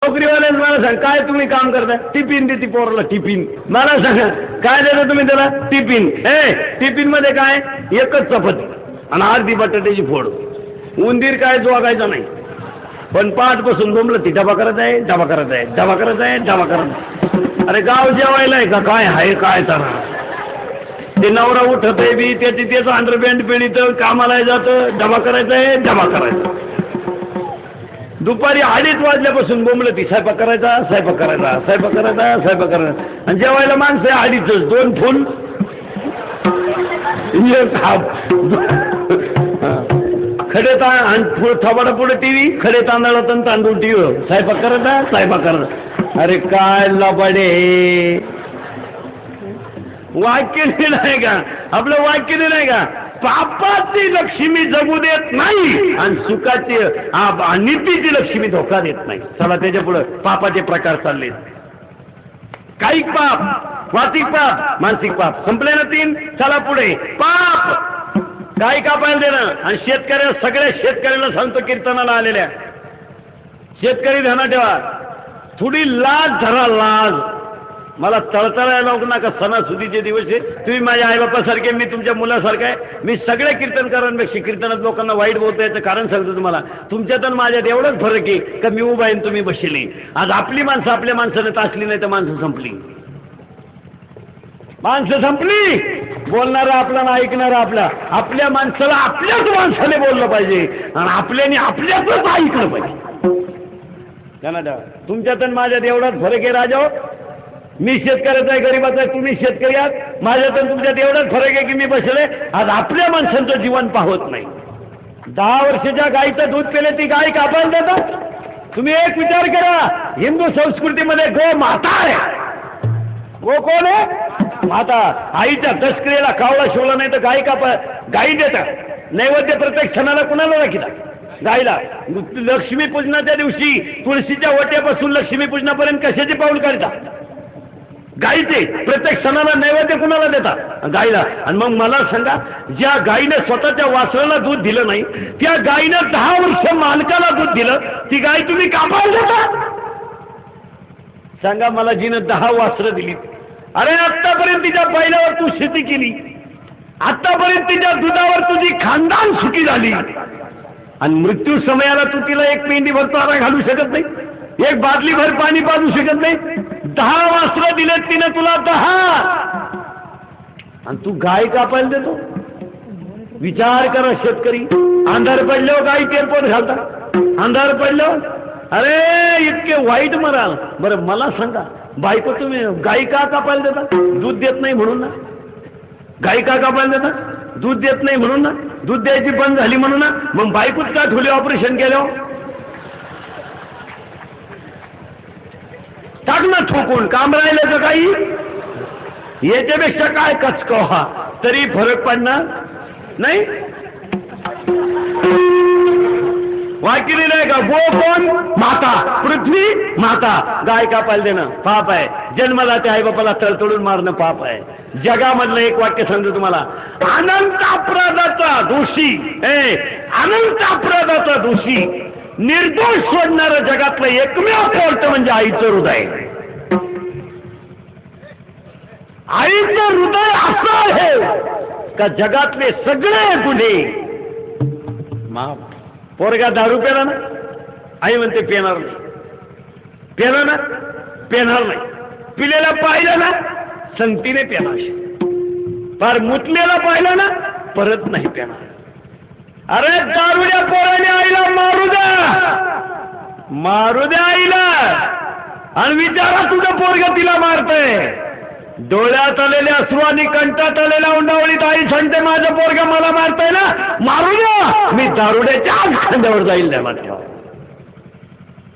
नोकरीवाल्याने मला सांग काय तुम्ही काम करता? टिफिन देते पोराला टिफिन. मला सांगा काय देता तुम्ही त्याला? टिफिन. टिफिन मध्ये काय? एकच चपाती आणि अर्धी बटाट्याची फोड. उंदीर काय जोगायचा नाही. पण पाठ बसून बोंबलं ती डबा करत आहे, डबा करत आहे, डबा करत आहे, डबा करत आहे. अरे गाव जेवायला आहे का काय आहे काय तर? ते नवरा उठत आहे बी त्याची त्याचं अंडरपॅन्ट पिढीत कामाला जातं, डबा करायचा आहे, डबा करायचा. दुपारी 2:30 वाजल्यापासून बोंबलं ती स्वयंपाक करायचा, स्वयंपाक करायचा, स्वयंपाक करायचा, स्वयंपाक करायचा. आणि जेवायला माणसं 2:30, 2 फुल खडे थोबाडा पुढे टीव्ही, खडे तांदळात तांदूळ टीव्ही, स्वयंपाक करायचा, स्वयंपाक करायचा. अरे काय लबाडे. वाक्य नाही का आपलं? वाक्य नाही का? पापाची लक्ष्मी जगू देत नाही आणि सुखाची नीतीची लक्ष्मी धोका देत नाही. चला त्याच्या पुढे पापाचे प्रकार चालले. कायिक पाप, वाचिक पाप, मानसिक पाप संपले ना 3. चला पुढे पाप. गाय कापायला देणं आणि शेतकऱ्या सगळ्या शेतकऱ्याला सांगतो कीर्तनाला आलेल्या शेतकरी ध्यानात ठेवा, थोडी लाज धरा. लाज. मला तळतळायला नको नका. सणासुदीचे दिवस आहे. तुम्ही माझ्या आईबापासारखे, मी तुमच्या मुलासारखा आहे. मी सगळ्या कीर्तनकारांपेक्षा कीर्तनात लोकांना वाईट बोलतो याचं कारण सांगतो तुम्हाला. तुमच्यात आणि माझ्यात एवढंच फरक आहे का मी उभा आहे तुम्ही बसले. आज आपली माणसं आपल्या माणसाने तासली नाही तर माणसं संपली. माणसं संपली. बोलणारा आपला ना ऐकणारा आपला. आपल्या माणसाला आपल्याच माणसाने बोललं पाहिजे आणि आपल्याने आपल्यातच ऐकलं पाहिजे. त्यांना तुमच्यात आणि माझ्यात एवढाच फरक आहे राजा. मी शेतकऱ्याचा आहे, गरीबाचा आहे, तुम्ही शेतकरी आहात. माझ्यात आणि तुमच्यात एवढाच फरक आहे की मी बसले आज आपल्या माणसांचं जीवन पाहत नाही. 10 वर्षाच्या गाईचं दूध पेले ती गाय कापायला देतात. तुम्ही एक विचार करा, हिंदू संस्कृतीमध्ये गो माता आहे. गो कोण आहे? माता. आईच्या दशक्रियेला कावळा शिवला नाही तर गाई देतात. नैवेद्य प्रत्येक क्षणाला कुणाला दाखितात? गायला. लक्ष्मीपूजनाच्या दिवशी तुळशीच्या वट्यापासून लक्ष्मीपूजनापर्यंत कशाचे पाऊल काढतात? गाईचे. प्रत्येक सणाला नैवेद्य कुणाला देतात? गाईला. आणि मग मला सांगा, ज्या गायीने स्वतःच्या वासराला दूध दिलं नाही त्या गायीनं 10 वर्ष मालकाला दूध दिलं, ती गाय तुम्ही कापायला देता? सांगा मला, जिनं 10 वासरं दिली. अरे आतापर्यंत तिच्या बैलावर तू शेती केली, आतापर्यंत तिच्या दुधावर तुझी खानदान सुखी झाली आणि मृत्यू समयाला तू तिला 1 पेंडीभर चारा घालू शकत नाही, 1 बादलीभर पाणी पाजू शकत नाही. 10 वासरं दिलेत तिने तुला 10 आणि तू गाय कापायला देतो? विचार करा शेतकरी. अंधार पडल्यावर गाई तेलपोत घालतात. अंधार पडल्यावर अरे इतके वाईट मराल. बरं मला सांगा, बायको तुम्ही गाई का कापायला देता? दूध देत नाही म्हणून ना. गाई का कापायला देता? दूध देत नाही म्हणून ना. दूध द्यायची बंद झाली म्हणून ना. मग बायकोच का ठेवली ऑपरेशन केल्यावर? टाक ना ठोकून. काम राहिलं का काही? याच्यापेक्षा काय कचकवा तरी फरक पडणार नाही. वाकिली नाही का? गो कोण? माता. पृथ्वी माता. गाय कापायला देणं पाप आहे. जन्माला त्या आई बापाला तळतळून मारणं पाप आहे. जगामधलं एक वाक्य सांगतो तुम्हाला, अनंत अपराधाचा दोषी, अनंत अपराधाचा दोषी, निर्दोष सोडणारं जगातलं एकमेव कोर्ट म्हणजे आईचं हृदय. आईचं हृदय असं आहे का जगातले सगळे गुन्हे माफ. पोरगा दारू पेला ना, आई म्हणते पेणार नाही. पेला ना, पेणार नाही. पिलेला पाहिलं ना, संगतीने पेणार. फार मुतलेला पाहिलं ना, परत नाही पेणार. अरे दारुड्या पोराने आईला मारू द्या, मारू द्या आईला. आणि विचारा तुझं पोरग तिला मारतंय. डोळ्यात आलेल्या अश्रू आणि कंठात आलेल्या उंडावळीत आई सांगते माझं पोरग मला मारतंय ना, मारू द्या. मी दारुड्याच्या खांद्यावर जाईल ध्यानात ठेवा.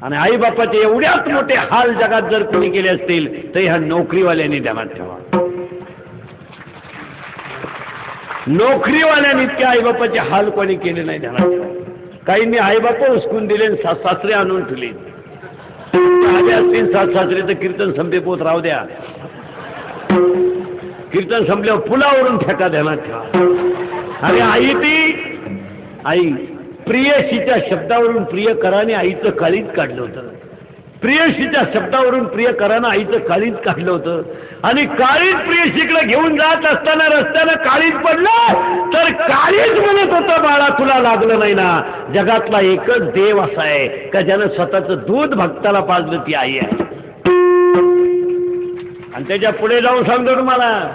आणि आई बापाचे एवढ्याच मोठे हाल जगात जर कोणी केले असतील तर ह्या नोकरीवाल्यांनी ध्यानात ठेवा. नोकरीवाल्यांनी इतके आईबापाचे हाल कोणी केले नाही ध्यानात ठेवा. काहींनी आईबाप उचकून दिले, सासरे आणून ठेवले. आले असतील सासरे तर कीर्तन संपे पोत राहू द्या. कीर्तन संपल्यावर पुलावरून फेका ध्यानात ठेवा. अरे आई ती आई प्रियशीच्या शब्दावरून प्रियकराने आईचं काळीच काढलं होतं. प्रियशीच्या शब्दावरून प्रियकरानं आईचं काळीज काढलं होतं आणि काळीज प्रियशीकडे घेऊन जात असताना रस्त्यानं काळीज पडलं तर काळीज म्हणत होतं, बाळा तुला लागलं नाही ना. जगातला एकच देव असा आहे का ज्यानं स्वतःचं दूध भक्ताला पाजलं, ती आई आहे. आणि त्याच्या पुढे जाऊन सांगतो तुम्हाला,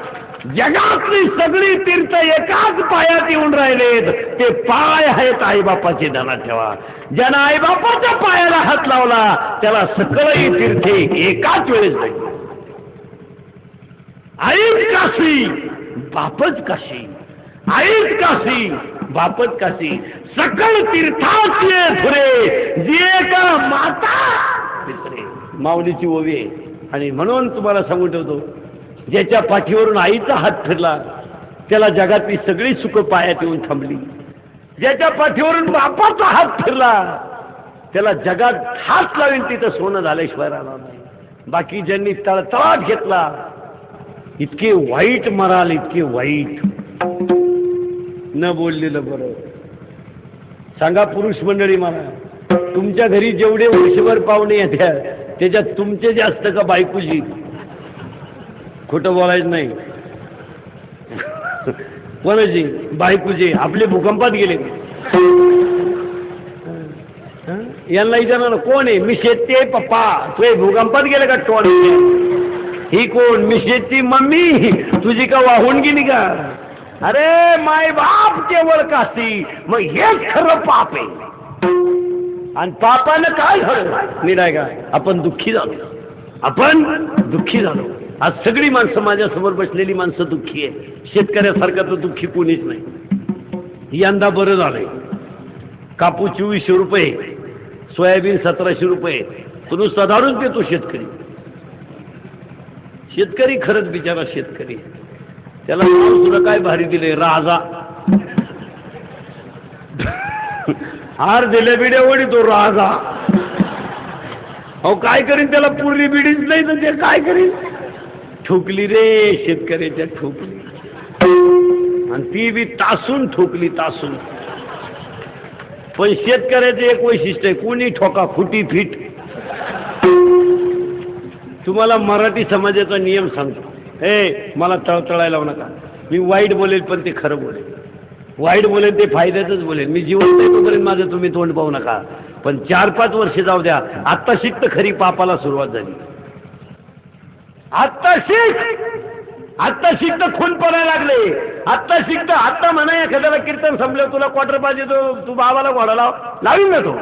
जगातली सगळी तीर्थ एकाच पायात येऊन राहिलेत, ते पाय आहेत आईबापाचे. ध्यानात ठेवा, ज्यानं आईबापाच्या पायाला हात लावला त्याला सकळही तीर्थे एकाच वेळेस लागली. आईच काशी बापच काशी, आईच काशी बापच काशी, सकळ तीर्थाचे धुरे जे का माता तिसरे. माऊलीची ओवी आहे. आणि म्हणून तुम्हाला सांगून ठेवतो, ज्याच्या पाठीवरून आईचा हात फिरला त्याला जगातली सगळी सुख पायात येऊन थांबली. ज्याच्या पाठीवरून बापाचा हात फिरला त्याला जगात हात लावीन तिथं सोनं झाल्याशिवाय राहणार नाही. बाकी ज्यांनी तळतळाट घेतला, इतके वाईट मराल, इतके वाईट. न बोललेलं बरं. सांगा पुरुष मंडळी, मला तुमच्या घरी जेवढे वर्षभर पाहुणे येत्या त्याच्यात तुमचे जास्त का बायकोजी? खोटं बोलायचं नाही. कोणाची? बायकोची. आपले भूकंपात गेले. यांना विचारणार कोण आहे? मी शेती आहे पप्पा. तू भूकंपात गेले का टोन? ही कोण? मी शेती मम्मी. तुझी का वाहून गेली का? अरे माय बाप केवळ काशी. मग हेच खरं पाप आहे. आणि पापानं काय झालं? निराय का आपण दुःखी झालो. आपण दुःखी झालो. आज सगळी माणसं, माझ्यासमोर बसलेली माणसं दुःखी आहे. शेतकऱ्यासारखं तर दुःखी कोणीच नाही. यंदा बरं झालंय. कापूस 2400 रुपये, सोयाबीन 1700 रुपये. तो नुसता दारूच देतो शेतकरी. शेतकरी खरंच बिचारा शेतकरी. त्याला सुद्धा काय भारी दिले, राजा. हार दिले बिड्या वडी तो राजा. अहो काय करीन त्याला? पूर्वी बिडीच नाही तर ते काय करीन? ठोकली रे शेतकऱ्याच्या, ठोकली. आणि ती बी तासून ठोकली, तासून. पण शेतकऱ्याचं एक वैशिष्ट्य आहे, कोणी ठोका, खुटी फिट. तुम्हाला मराठी समाजाचा नियम सांगतो. हे मला तळतळायला लावू नका. मी वाईट बोलेल पण ते खरं बोलेल. वाईट बोलेल ते फायद्याचंच बोलेल. मी जिवंत आहे तोपर्यंत माझं तुम्ही तोंड पाहू नका. पण 4-5 वर्ष जाऊ द्या. आत्ता शिकत खरी पापाला सुरुवात झाली. आत्ता शिकत खून पडायला लागले. आत्ता शिकत. आत्ता म्हणा एखाद्याला कीर्तन संपलं, तुला क्वार्टर पाहिजे, तू बाबाला घोडा लावीन ना तो.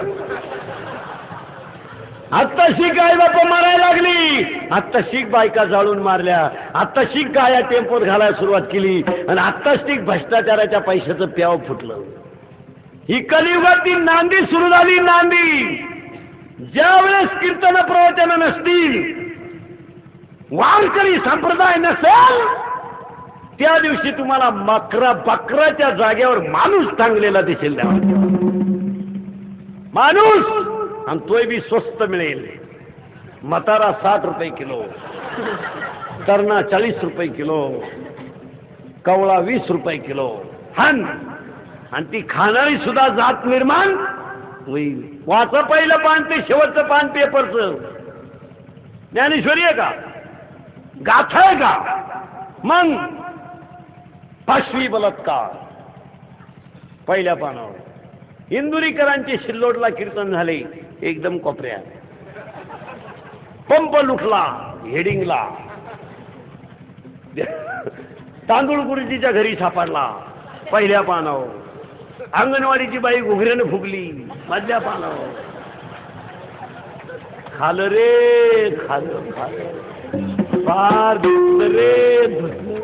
आत्ता शिक आई बापा मारायला लागली. आत्ता शिक बायका जाळून मारल्या. आत्ता शिक गाया टेम्पोत घालायला सुरुवात केली. आणि आत्ता शिक भ्रष्टाचाराच्या पैशाचं प्याव फुटलं. ही कलियुगातील नांदी सुरू झाली. नांदी. ज्या वेळेस कीर्तन प्रवचन नसतील, वारकरी संप्रदाय नसेल, त्या दिवशी तुम्हाला बकराच्या जागेवर माणूस टांगलेला दिसेल. माणूस. आणि तोय बी स्वस्त मिळेल. मतारा 60 रुपये किलो, तरणा 40 रुपये किलो, कवळा 20 रुपये किलो. आणि ती खाणारी सुद्धा जात निर्माण होईल. वाचा पहिलं पान ते शेवटचं पान पेपरचं. ज्ञानेश्वरी आहे का? गाथा आहे का? मग पाशवी बलात्कार पहिल्या पानावर. इंदुरीकरांचे शिल्लोडला कीर्तन झाले एकदम कोपऱ्यात. पंप लुटला हेडिंगला. तांदूळ गुरुजीच्या घरी सापडला पहिल्या पानावर. अंगणवाडीची बाई घुगऱ्यानं फुगली मधल्या पानावर. खालं रे खालं खालं, पार धुतलं रे धुतलं,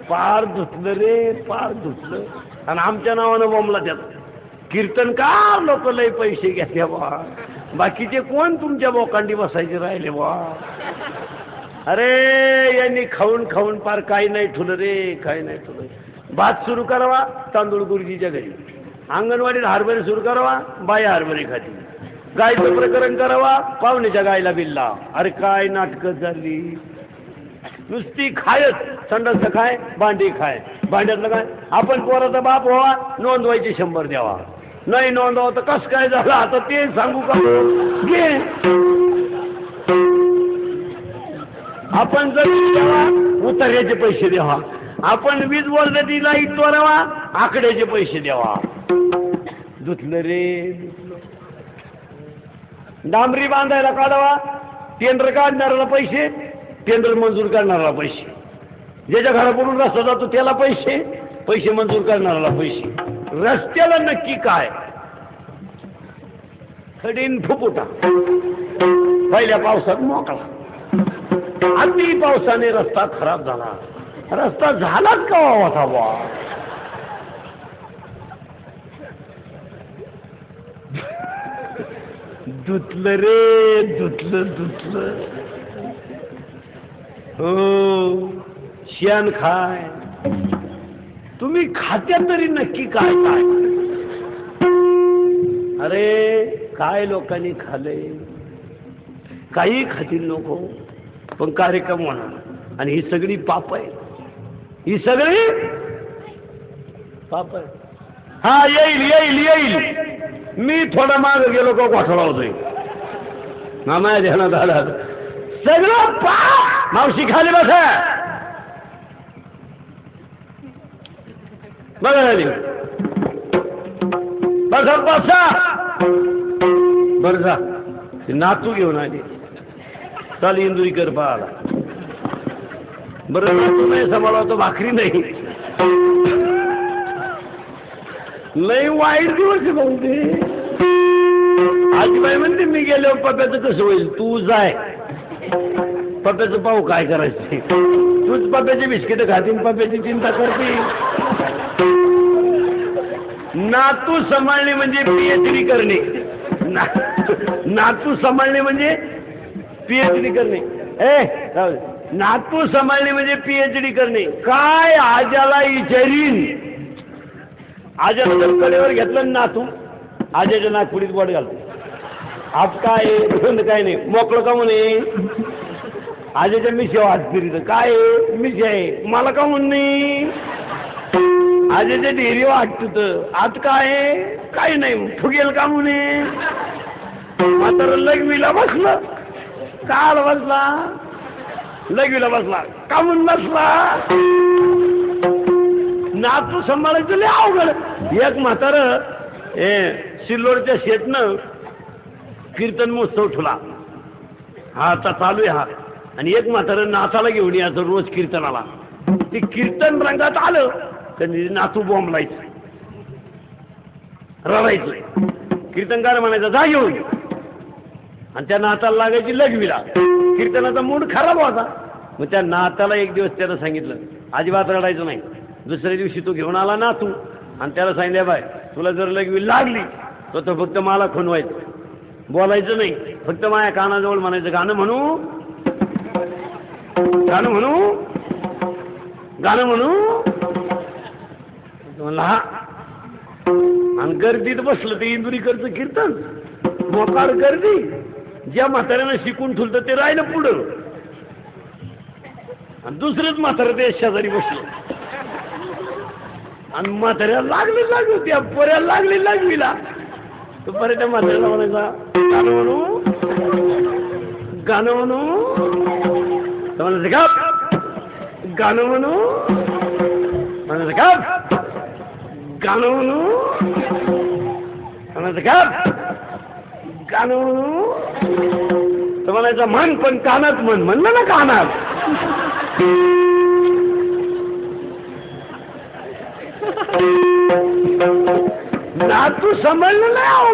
पार धुतलं रे पार धुतलं. आणि आमच्या नावानं बोंबला त्यात. कीर्तनकार लोक लय पैसे घेते बा. बाकीचे कोण तुमच्या बोकांडी बसायचे राहिले बा. अरे यांनी खाऊन खाऊन पार काही नाही ठुलं रे काही नाही ठुलं. भात सुरू करावा तांदूळ गुरुजीच्या घरी. अंगणवाडीत हरभरे सुरू करावा बाई हरभरे खाती. गायचं प्रकरण करावा पाहुण्याच्या गायला बिल्ला. अरे काय नाटकं झाली. नुसती खायच. संडासचं खाय भांडी खाय. भांड्यातलं काय आपण पोराचा बाप व्हावा नोंदवायचे 100 द्यावा. नाही नोंदवा तर कसं काय झालं आता ते सांगू का? घे आपण जर द्यावा उतऱ्याचे पैसे द्यावा, आपण वीज बोलते लाईट तोरावा आकड्याचे पैसे द्यावा. धुतलं रे डांबरी बांधायला काढावा, टेंडर काढणाऱ्याला पैसे, टेंडर मंजूर करणाऱ्याला पैसे, ज्याच्या घराकडून रस्ता जातो त्याला पैसे, पैसे मंजूर करणाऱ्याला पैसे. रस्त्याला नक्की काय? खडीन फुफुटा. पहिल्या पावसात मोकळा, अति पावसाने रस्ता खराब झाला. रस्ता झालाच का होता बा? धुतलं रे धुतलं. हो शेण खाय. तुम्ही खात्या तरी नक्की काय काय? अरे काय लोकांनी खाल्लंय? काही खातील नको, पण कार्यक्रम होणार. आणि ही सगळी पाप आहे, ही सगळी पाप आहे. हा येईल. मी थोडा माग गेलो का घोटाळा होतोय. माझ्या ध्यानात आलं सगळं पाप. मावशी खाली बसा. बघा झाली बसा. बरं जा नातू घेऊन आली. चाल इंदुरीकर पाहाला. बरं नातू नाही सांभाळा तर भाकरी नाही. लय वाईट दिवस म्हणते. आजीबाई म्हणते मी गेल्यावर पप्याचं कसं होईल? तू जाय, पप्याचं पाहू काय करायचं. तूच पप्याची बिस्किट खातील, पप्याची चिंता करते. नातू सांभाळणे म्हणजे पीएचडी करणे. नातू सांभाळणे म्हणजे पीएचडी करणे. नातू सांभाळणे म्हणजे पीएचडी करणे. काय आजाला विचारीन? आजाला जर कडेवर घेतलं नातू, आजाच्या नागपुडीत बोट घालतो. आप काय काय नाही मोकळं का म्हणे. आजाच्या मिशेवर हात फिरित काय मिशे आहे मला का म्हण नाही. आजाच्या डेरीवर हात आत काय काही नाही फुगेल का म्हणे. मात्र लघवीला बसलं. काल बसला लघवीला बसला का म्हणून बसला. नातू सांभाळायचं लय अवघड. एक म्हातार सिल्लोडच्या शेतनं कीर्तन महोत्सव ठेवला. हा आता चालू आहे हा. आणि एक म्हातार नाथाला घेऊन यायचं रोज कीर्तनाला. ते कीर्तन रंगात आलं त्यांनी नातू बॉम्बलायचं, रडायचं. कीर्तनकार म्हणायचं जा घेऊन. आणि त्या नाताला लागायची लघवीला. कीर्तनाचा मूड खराब होता. मग त्या नाताला एक दिवस त्यानं सांगितलं अजिबात रडायचं नाही. दुसऱ्या दिवशी तो घेऊन आला नातू आणि त्याला सांगितलं बाय तुला जर लघवी लागली तर फक्त मला खुणवायचं, बोलायचं नाही. फक्त माझ्या कानाजवळ म्हणायचं गाणं म्हणू गाणं म्हणू गाणं म्हणू. म्हणला हा. आणि गर्दीत बसलं ते इंदुरीकरचं कीर्तन. मोकार गर्दी. ज्या म्हाताऱ्यानं शिकून ठुलतं ते राहिलं पुढं. आणि दुसरंच म्हातारं ते शेजारी बसलं. आणि म्हाताऱ्याला लागली त्या पोऱ्याला लागली लागवीला. तो परत त्या म्हाताऱ्याला म्हणायचा गाणं म्हणू गाणं म्हणू. तर म्हणायचं का गाणं म्हणू. म्हणायचं का गाणं म्हणू. म्हणायचं का गाणं म्हणू. तर म्हणायचं म्हण पण कानात म्हण. म्हणलं ना कानात. नातू समजलं नाही.